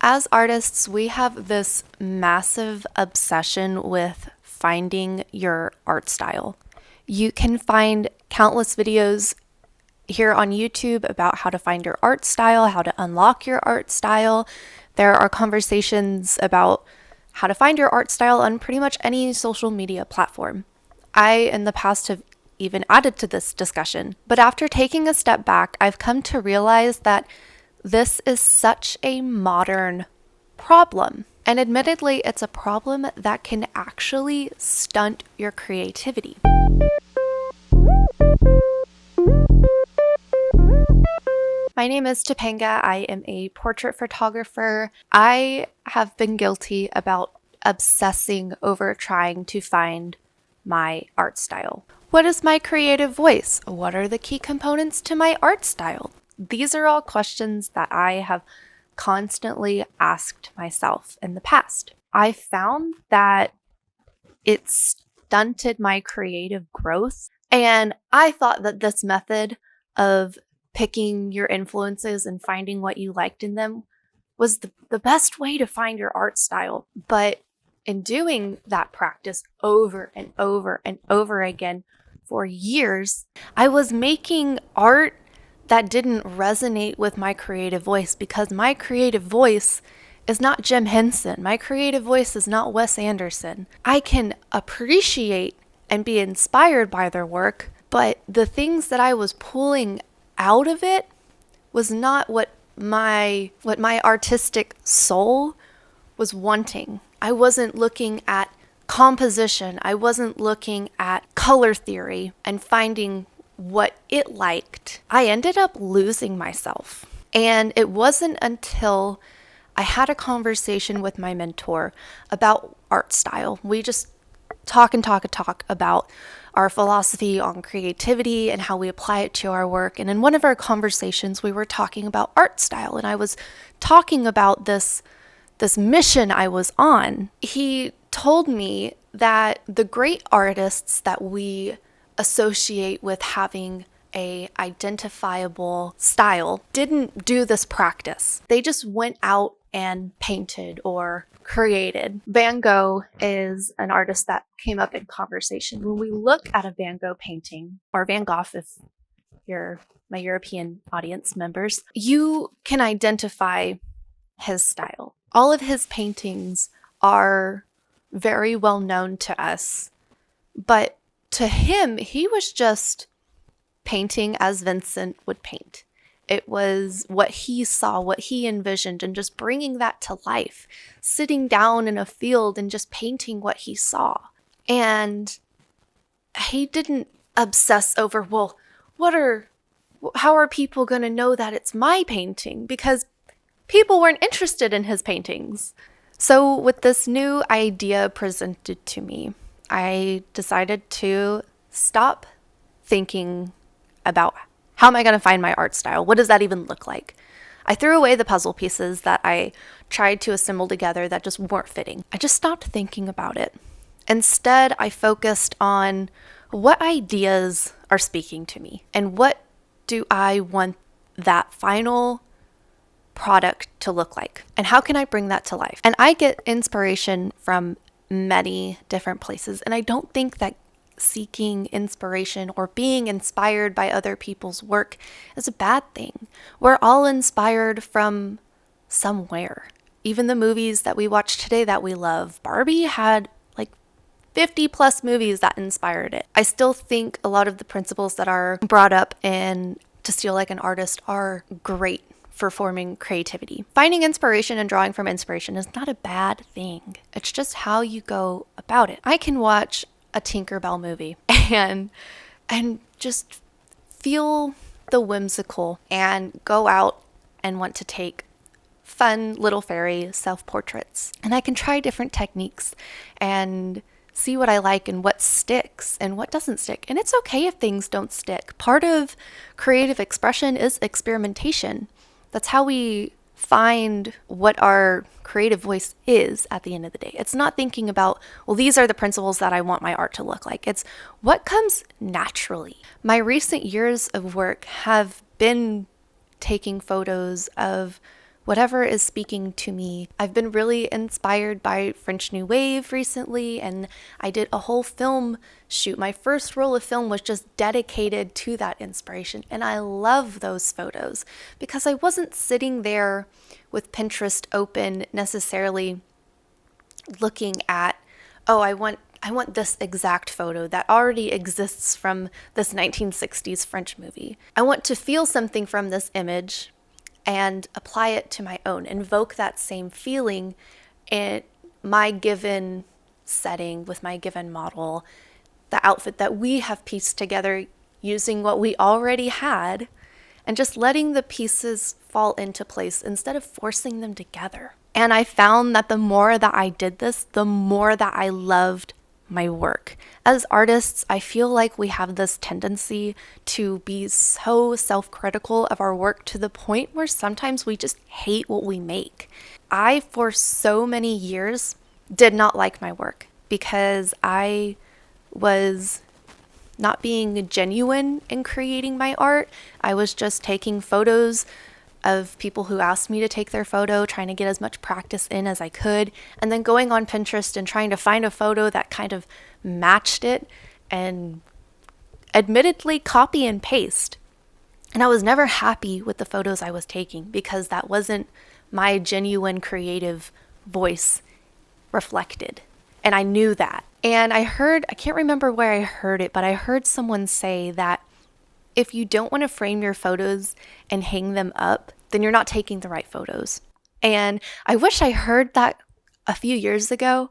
As artists, we have this massive obsession with finding your art style. You can find countless videos here on YouTube about how to find your art style, how to unlock your art style. There are conversations about how to find your art style on pretty much any social media platform. I, in the past, have even added to this discussion. But after taking a step back, I've come to realize that this is such a modern problem. And admittedly, it's a problem that can actually stunt your creativity. My name is Topanga. I am a portrait photographer. I have been guilty about obsessing over trying to find my art style. What is my creative voice? What are the key components to my art style? These are all questions that I have constantly asked myself in the past. I found that it stunted my creative growth, and I thought that this method of picking your influences and finding what you liked in them was the best way to find your art style. But in doing that practice over and over and over again for years, I was making art that didn't resonate with my creative voice, because my creative voice is not Jim Henson. My creative voice is not Wes Anderson. I can appreciate and be inspired by their work, but the things that I was pulling out of it was not what my artistic soul was wanting. I wasn't looking at composition. I wasn't looking at color theory and finding what it liked. I ended up losing myself. And it wasn't until I had a conversation with my mentor about art style. We just talk about our philosophy on creativity and how we apply it to our work. And in one of our conversations, we were talking about art style, and I was talking about this mission I was on. He told me that the great artists that we associate with having a identifiable style didn't do this practice. They just went out and painted or created. Van Gogh is an artist that came up in conversation. When we look at a Van Gogh painting, or Van Gogh if you're my European audience members, you can identify his style. All of his paintings are very well known to us, but to him, he was just painting as Vincent would paint. It was what he saw, what he envisioned, and just bringing that to life, sitting down in a field and just painting what he saw. And he didn't obsess over, well, how are people going to know that it's my painting? Because people weren't interested in his paintings. So with this new idea presented to me, I decided to stop thinking about how am I going to find my art style? What does that even look like? I threw away the puzzle pieces that I tried to assemble together that just weren't fitting. I just stopped thinking about it. Instead, I focused on what ideas are speaking to me and what do I want that final product to look like, and how can I bring that to life? And I get inspiration from many different places, and I don't think that seeking inspiration or being inspired by other people's work is a bad thing. We're all inspired from somewhere. Even the movies that we watch today that we love. Barbie had like 50 plus movies that inspired it. I still think a lot of the principles that are brought up in To Steal Like an Artist are great for forming creativity. Finding inspiration and drawing from inspiration is not a bad thing. It's just how you go about it. I can watch a Tinkerbell movie and just feel the whimsical and go out and want to take fun little fairy self-portraits. And I can try different techniques and see what I like and what sticks and what doesn't stick. And it's okay if things don't stick. Part of creative expression is experimentation. That's how we find what our creative voice is at the end of the day. It's not thinking about, well, these are the principles that I want my art to look like. It's what comes naturally. My recent years of work have been taking photos of whatever is speaking to me. I've been really inspired by French New Wave recently, and I did a whole film shoot. My first roll of film was just dedicated to that inspiration, and I love those photos because I wasn't sitting there with Pinterest open necessarily looking at, oh, I want this exact photo that already exists from this 1960s French movie. I want to feel something from this image and apply it to my own, invoke that same feeling in my given setting with my given model, the outfit that we have pieced together using what we already had, and just letting the pieces fall into place instead of forcing them together. And I found that the more that I did this, the more that I loved my work. As artists, I feel like we have this tendency to be so self-critical of our work to the point where sometimes we just hate what we make. I, for so many years, did not like my work because I was not being genuine in creating my art. I was just taking photos of people who asked me to take their photo, trying to get as much practice in as I could, and then going on Pinterest and trying to find a photo that kind of matched it and admittedly copy and paste. And I was never happy with the photos I was taking because that wasn't my genuine creative voice reflected. And I knew that. And I can't remember where I heard it, but I heard someone say that if you don't want to frame your photos and hang them up, then you're not taking the right photos. And I wish I heard that a few years ago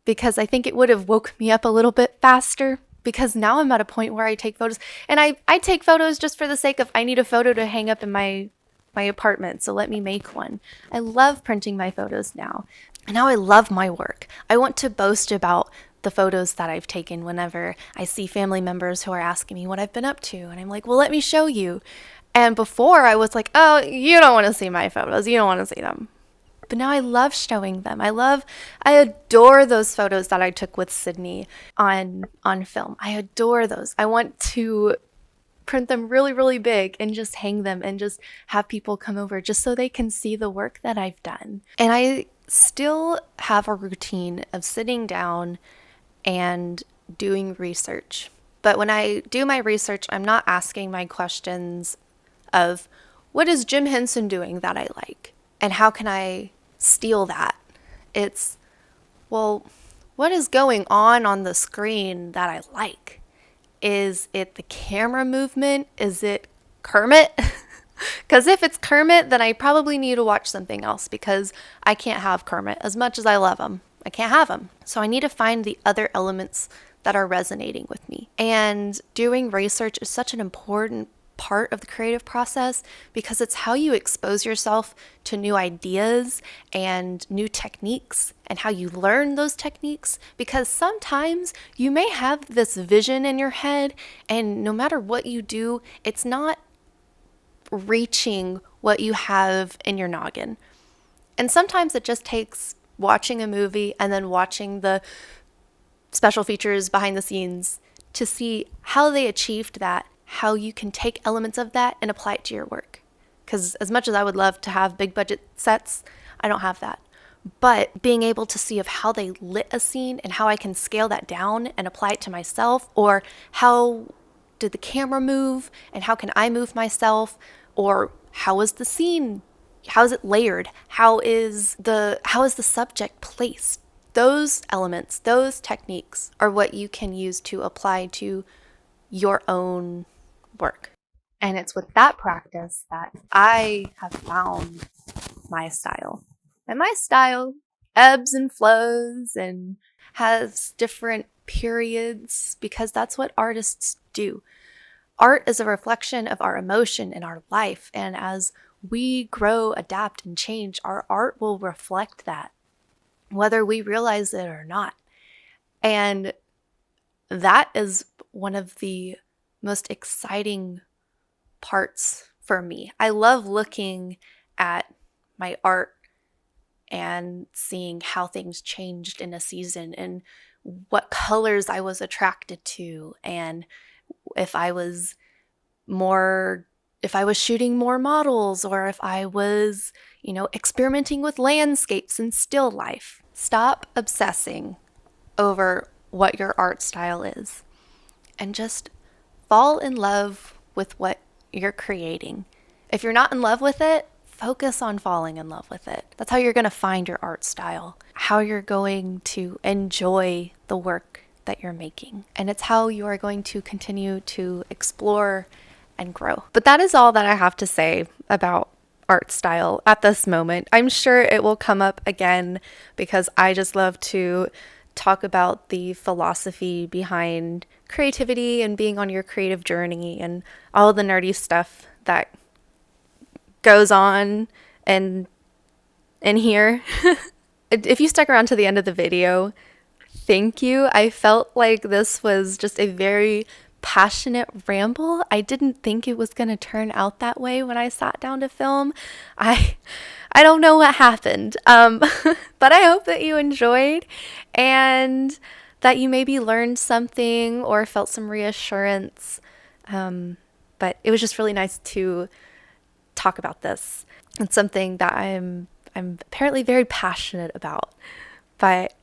because I think it would have woke me up a little bit faster, because now I'm at a point where I take photos, and I take photos just for the sake of I need a photo to hang up in my apartment, so let me make one. I love printing my photos now. And now I love my work. I want to boast about the photos that I've taken whenever I see family members who are asking me what I've been up to. And I'm like, well, let me show you. And before I was like, oh, you don't want to see my photos. You don't want to see them. But now I love showing them. I adore those photos that I took with Sydney on film. I adore those. I want to print them really, really big and just hang them and just have people come over just so they can see the work that I've done. And I still have a routine of sitting down and doing research. But when I do my research, I'm not asking my questions of what is Jim Henson doing that I like? And how can I steal that? It's, well, what is going on the screen that I like? Is it the camera movement? Is it Kermit? Because if it's Kermit, then I probably need to watch something else because I can't have Kermit as much as I love him. I can't have him. So I need to find the other elements that are resonating with me. And doing research is such an important part of the creative process because it's how you expose yourself to new ideas and new techniques and how you learn those techniques, because sometimes you may have this vision in your head and no matter what you do, it's not reaching what you have in your noggin. And sometimes it just takes watching a movie and then watching the special features behind the scenes to see how they achieved that, how you can take elements of that and apply it to your work. Because as much as I would love to have big budget sets, I don't have that. But being able to see of how they lit a scene and how I can scale that down and apply it to myself, or how did the camera move and how can I move myself, or how is the scene, how is it layered, how is the subject placed? Those elements, those techniques are what you can use to apply to your own work. And it's with that practice that I have found my style. And my style ebbs and flows and has different periods because that's what artists do. Art is a reflection of our emotion and our life. And as we grow, adapt, and change, our art will reflect that, whether we realize it or not. And that is one of the most exciting parts for me. I love looking at my art and seeing how things changed in a season and what colors I was attracted to, and if I was more if I was shooting more models, or if I was, experimenting with landscapes and still life. Stop obsessing over what your art style is and just fall in love with what you're creating. If you're not in love with it, focus on falling in love with it. That's how you're going to find your art style, how you're going to enjoy the work that you're making. And it's how you are going to continue to explore and grow. But that is all that I have to say about art style at this moment. I'm sure it will come up again because I just love to talk about the philosophy behind creativity and being on your creative journey and all the nerdy stuff that goes on and in here. If you stuck around to the end of the video, thank you. I felt like this was just a very passionate ramble. I didn't think it was going to turn out that way when I sat down to film. I don't know what happened, but I hope that you enjoyed and that you maybe learned something or felt some reassurance. But it was just really nice to talk about this. It's something that I'm apparently very passionate about. But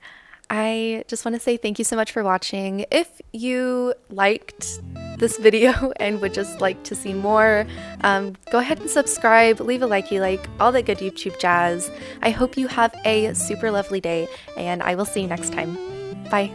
I just want to say thank you so much for watching. If you liked this video and would just like to see more, go ahead and subscribe, leave a like, all that good YouTube jazz. I hope you have a super lovely day, and I will see you next time. Bye.